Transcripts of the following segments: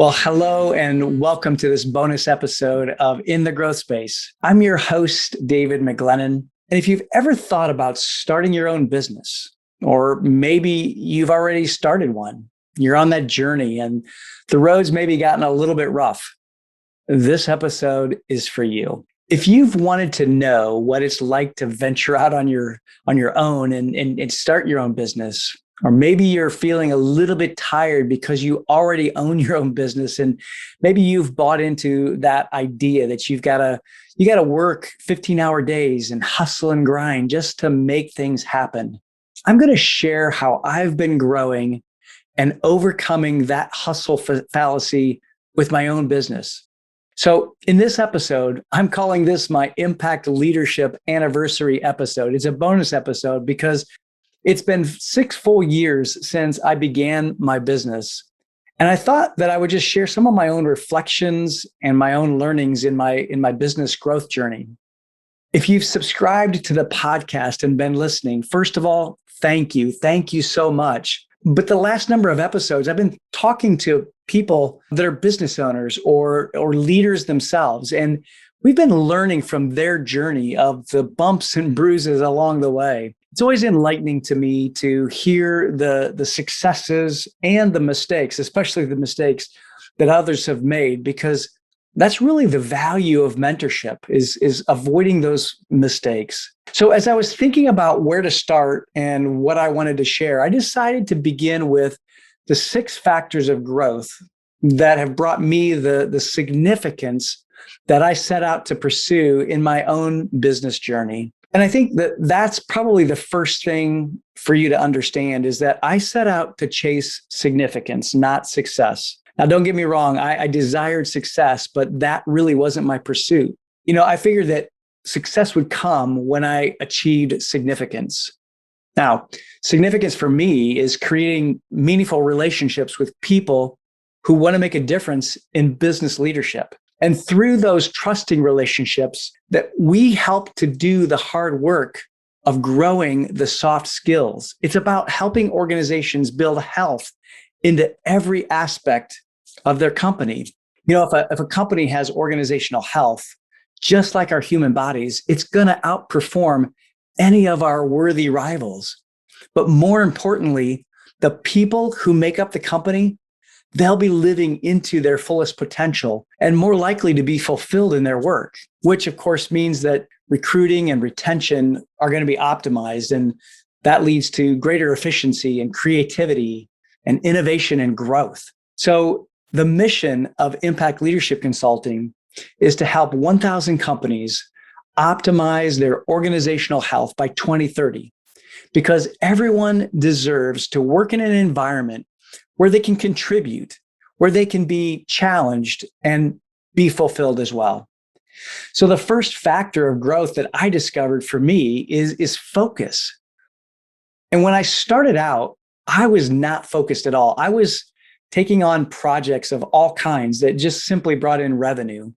Well, hello and welcome to this bonus episode of In the Growth Space. I'm your host, David Mcglennen. And if you've ever thought about starting your own business, or maybe you've already started one, you're on that journey and the roads maybe gotten a little bit rough, this episode is for you. If you've wanted to know what it's like to venture out on your own and start your own business, or maybe you're feeling a little bit tired because you already own your own business and maybe you've bought into that idea that you got to work 15-hour days and hustle and grind just to make things happen. I'm going to share how I've been growing and overcoming that hustle fallacy with my own business. So in this episode, I'm calling this my Impact Leadership Anniversary episode. It's a bonus episode because it's been 6 full years since I began my business. And I thought that I would just share some of my own reflections and my own learnings in my business growth journey. If you've subscribed to the podcast and been listening, first of all, thank you. Thank you so much. But the last number of episodes, I've been talking to people that are business owners or leaders themselves. And we've been learning from their journey of the bumps and bruises along the way. It's always enlightening to me to hear the successes and the mistakes, especially the mistakes that others have made, because that's really the value of mentorship is avoiding those mistakes. So as I was thinking about where to start and what I wanted to share, I decided to begin with the 6 factors of growth that have brought me the significance that I set out to pursue in my own business journey. And I think that that's probably the first thing for you to understand is that I set out to chase significance, not success. Now, don't get me wrong. I desired success, but that really wasn't my pursuit. I figured that success would come when I achieved significance. Now, significance for me is creating meaningful relationships with people who want to make a difference in business leadership. And through those trusting relationships that we help to do the hard work of growing the soft skills. It's about helping organizations build health into every aspect of their company. If a company has organizational health, just like our human bodies, it's going to outperform any of our worthy rivals. But more importantly, the people who make up the company, they'll be living into their fullest potential and more likely to be fulfilled in their work, which of course means that recruiting and retention are going to be optimized. And that leads to greater efficiency and creativity and innovation and growth. So the mission of Impact Leadership Consulting is to help 1,000 companies optimize their organizational health by 2030, because everyone deserves to work in an environment where they can contribute, where they can be challenged and be fulfilled as well. So the first factor of growth that I discovered for me is focus. And when I started out, I was not focused at all. I was taking on projects of all kinds that just simply brought in revenue.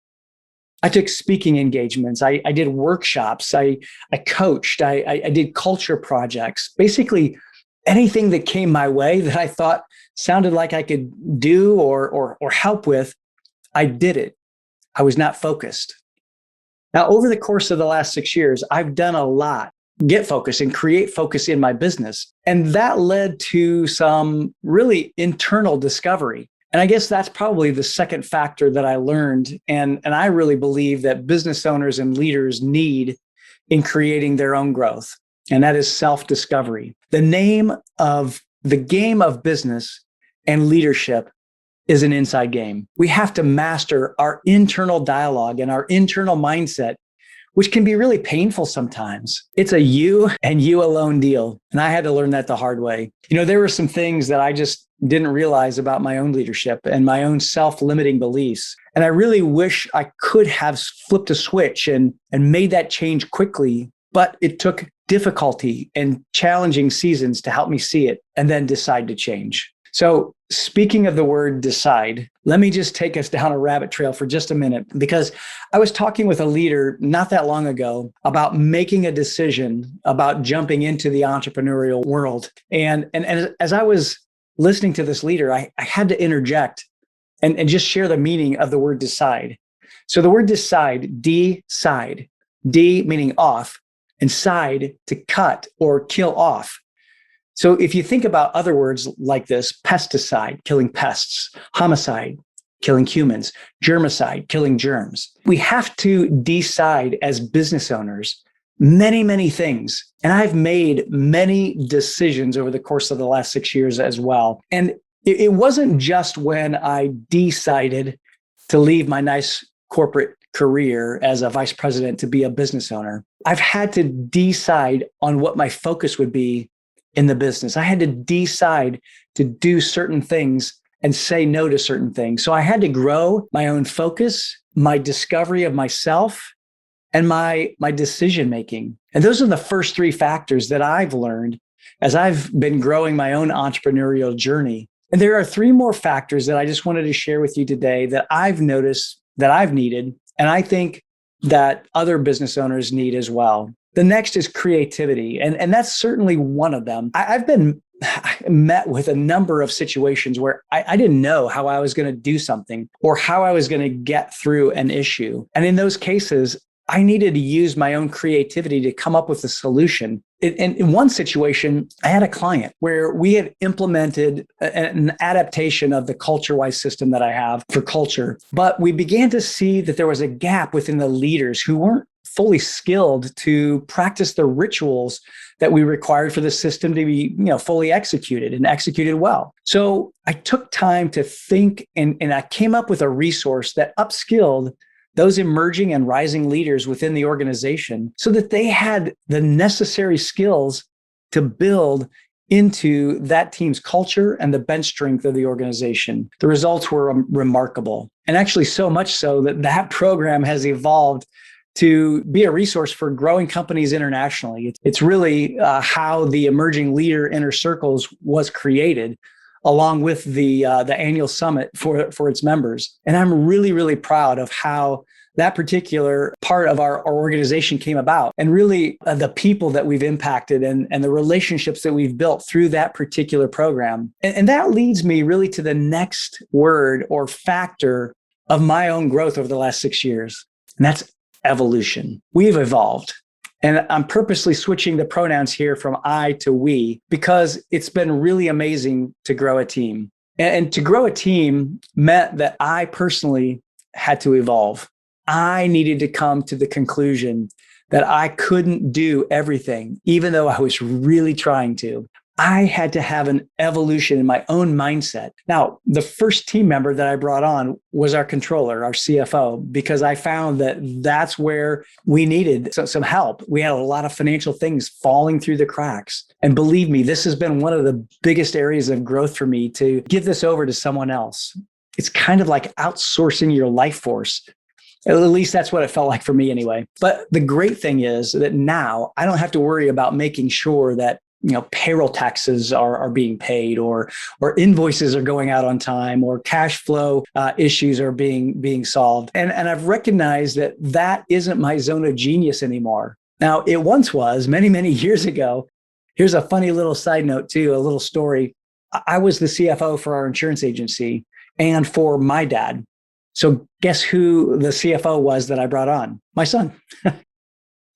I took speaking engagements. I did workshops. I coached. I did culture projects. Basically, anything that came my way that I thought sounded like I could do or help with, I did it. I was not focused. Now, over the course of the last 6 years, I've done a lot, get focus and create focus in my business. And that led to some really internal discovery. And I guess that's probably the second factor that I learned. And I really believe that business owners and leaders need in creating their own growth. And that is self-discovery. The name of the game of business and leadership is an inside game. We have to master our internal dialogue and our internal mindset, which can be really painful sometimes. It's a you and you alone deal. And I had to learn that the hard way. There were some things that I just didn't realize about my own leadership and my own self-limiting beliefs. And I really wish I could have flipped a switch and made that change quickly, but it took difficulty and challenging seasons to help me see it and then decide to change. So speaking of the word decide, let me just take us down a rabbit trail for just a minute, because I was talking with a leader not that long ago about making a decision about jumping into the entrepreneurial world. And as I was listening to this leader, I had to interject and just share the meaning of the word decide. So the word decide, decide, D meaning off, and side to cut or kill off. So if you think about other words like this, pesticide, killing pests, homicide, killing humans, germicide, killing germs, we have to decide as business owners many, many things. And I've made many decisions over the course of the last 6 years as well. And it wasn't just when I decided to leave my nice corporate career as a vice president to be a business owner. I've had to decide on what my focus would be in the business. I had to decide to do certain things and say no to certain things. So I had to grow my own focus, my discovery of myself, and my decision making. And those are the first three factors that I've learned as I've been growing my own entrepreneurial journey. And there are three more factors that I just wanted to share with you today that I've noticed that I've needed, and I think that other business owners need as well. The next is creativity, and that's certainly one of them. I've been met with a number of situations where I didn't know how I was going to do something or how I was going to get through an issue. And in those cases, I needed to use my own creativity to come up with a solution. In one situation, I had a client where we had implemented an adaptation of the culture-wise system that I have for culture, but we began to see that there was a gap within the leaders who weren't fully skilled to practice the rituals that we required for the system to be, fully executed and executed well. So I took time to think and I came up with a resource that upskilled those emerging and rising leaders within the organization so that they had the necessary skills to build into that team's culture and the bench strength of the organization. The results were remarkable. And actually so much so that that program has evolved to be a resource for growing companies internationally. It's really how the Emerging Leader Inner Circles was created, along with the annual summit for its members. And I'm really, really proud of how that particular part of our organization came about, and really the people that we've impacted and the relationships that we've built through that particular program. And that leads me really to the next word or factor of my own growth over the last 6 years, and that's evolution. We've evolved. And I'm purposely switching the pronouns here from I to we because it's been really amazing to grow a team. And to grow a team meant that I personally had to evolve. I needed to come to the conclusion that I couldn't do everything, even though I was really trying to. I had to have an evolution in my own mindset. Now, the first team member that I brought on was our controller, our CFO, because I found that that's where we needed some help. We had a lot of financial things falling through the cracks. And believe me, this has been one of the biggest areas of growth for me to give this over to someone else. It's kind of like outsourcing your life force. At least that's what it felt like for me anyway. But the great thing is that now I don't have to worry about making sure that payroll taxes are being paid or invoices are going out on time or cash flow issues are being solved. And I've recognized that isn't my zone of genius anymore. Now, it once was many, many years ago. Here's a funny little side note too, a little story. I was the CFO for our insurance agency and for my dad. So guess who the CFO was that I brought on? My son.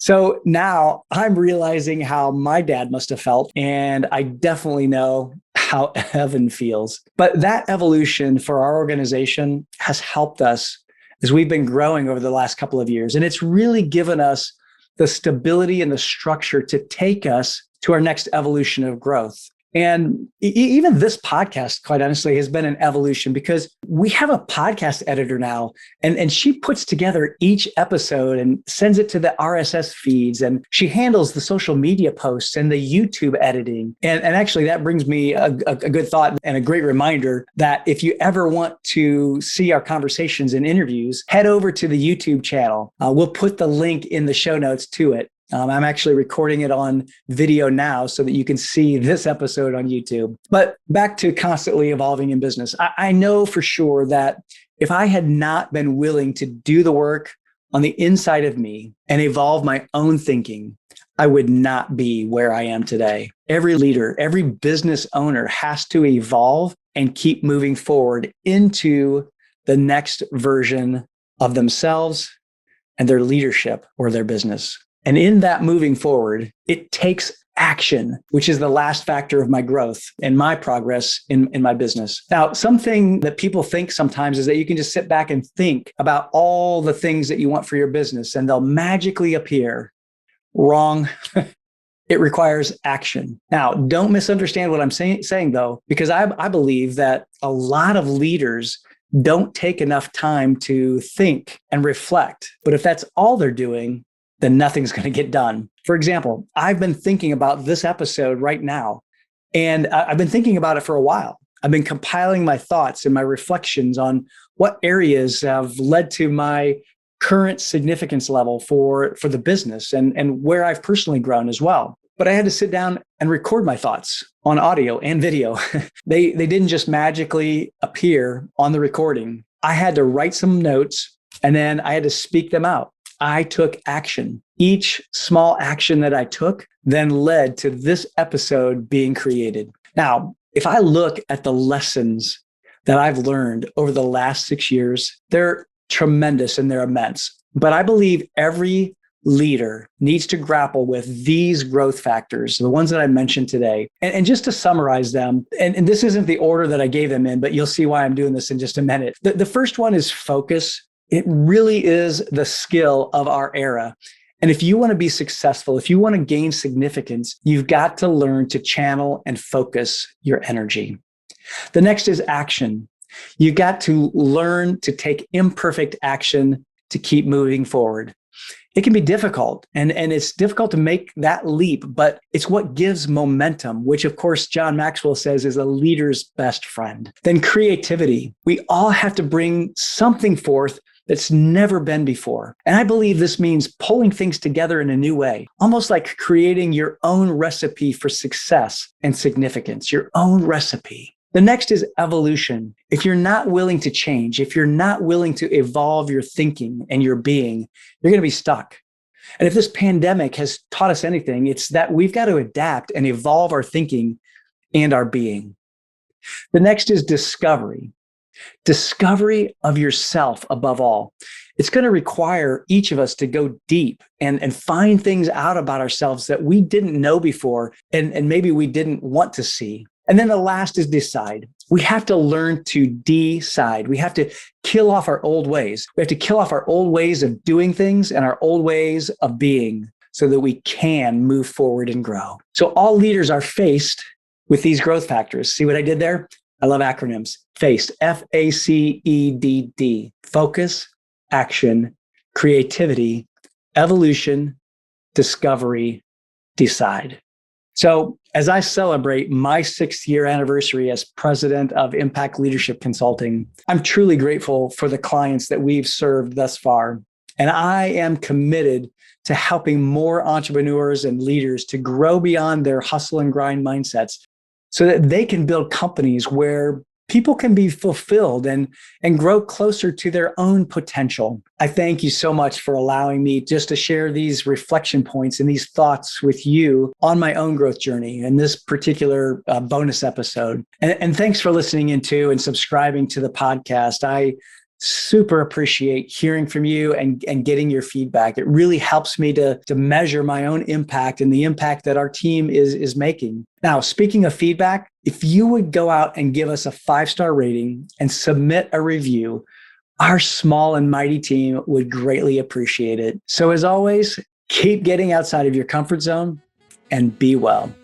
So now I'm realizing how my dad must have felt, and I definitely know how Evan feels. But that evolution for our organization has helped us as we've been growing over the last couple of years. And it's really given us the stability and the structure to take us to our next evolution of growth. And even this podcast, quite honestly, has been an evolution because we have a podcast editor now, and she puts together each episode and sends it to the RSS feeds, and she handles the social media posts and the YouTube editing. And actually, that brings me a good thought and a great reminder that if you ever want to see our conversations and interviews, head over to the YouTube channel. We'll put the link in the show notes to it. I'm actually recording it on video now so that you can see this episode on YouTube. But back to constantly evolving in business. I know for sure that if I had not been willing to do the work on the inside of me and evolve my own thinking, I would not be where I am today. Every leader, every business owner has to evolve and keep moving forward into the next version of themselves and their leadership or their business. And in that moving forward, it takes action, which is the last factor of my growth and my progress in my business. Now, something that people think sometimes is that you can just sit back and think about all the things that you want for your business and they'll magically appear. Wrong. It requires action. Now, don't misunderstand what I'm saying though, because I believe that a lot of leaders don't take enough time to think and reflect. But if that's all they're doing, then nothing's going to get done. For example, I've been thinking about this episode right now, and I've been thinking about it for a while. I've been compiling my thoughts and my reflections on what areas have led to my current significance level for the business and where I've personally grown as well. But I had to sit down and record my thoughts on audio and video. They didn't just magically appear on the recording. I had to write some notes and then I had to speak them out. I took action. Each small action that I took then led to this episode being created. Now, if I look at the lessons that I've learned over the last 6 years, they're tremendous and they're immense. But I believe every leader needs to grapple with these growth factors, the ones that I mentioned today. And just to summarize them, and this isn't the order that I gave them in, but you'll see why I'm doing this in just a minute. The first one is focus. It really is the skill of our era. And if you want to be successful, if you want to gain significance, you've got to learn to channel and focus your energy. The next is action. You got to learn to take imperfect action to keep moving forward. It can be difficult, and it's difficult to make that leap, but it's what gives momentum, which of course, John Maxwell says is a leader's best friend. Then creativity. We all have to bring something forth that's never been before. And I believe this means pulling things together in a new way, almost like creating your own recipe for success and significance, your own recipe. The next is evolution. If you're not willing to change, if you're not willing to evolve your thinking and your being, you're going to be stuck. And if this pandemic has taught us anything, it's that we've got to adapt and evolve our thinking and our being. The next is discovery. Discovery of yourself above all. It's going to require each of us to go deep and find things out about ourselves that we didn't know before and maybe we didn't want to see. And then the last is decide. We have to learn to decide. We have to kill off our old ways. We have to kill off our old ways of doing things and our old ways of being so that we can move forward and grow. So all leaders are faced with these growth factors. See what I did there? I love acronyms. FACED, FACEDD. Focus, action, creativity, evolution, discovery, decide. So as I celebrate my 6th year anniversary as president of Impact Leadership Consulting, I'm truly grateful for the clients that we've served thus far. And I am committed to helping more entrepreneurs and leaders to grow beyond their hustle and grind mindsets so that they can build companies where people can be fulfilled and grow closer to their own potential. I thank you so much for allowing me just to share these reflection points and these thoughts with you on my own growth journey in this particular bonus episode. And thanks for listening into and subscribing to the podcast. I super appreciate hearing from you and getting your feedback. It really helps me to measure my own impact and the impact that our team is making. Now, speaking of feedback, if you would go out and give us a 5-star rating and submit a review, our small and mighty team would greatly appreciate it. So as always, keep getting outside of your comfort zone and be well.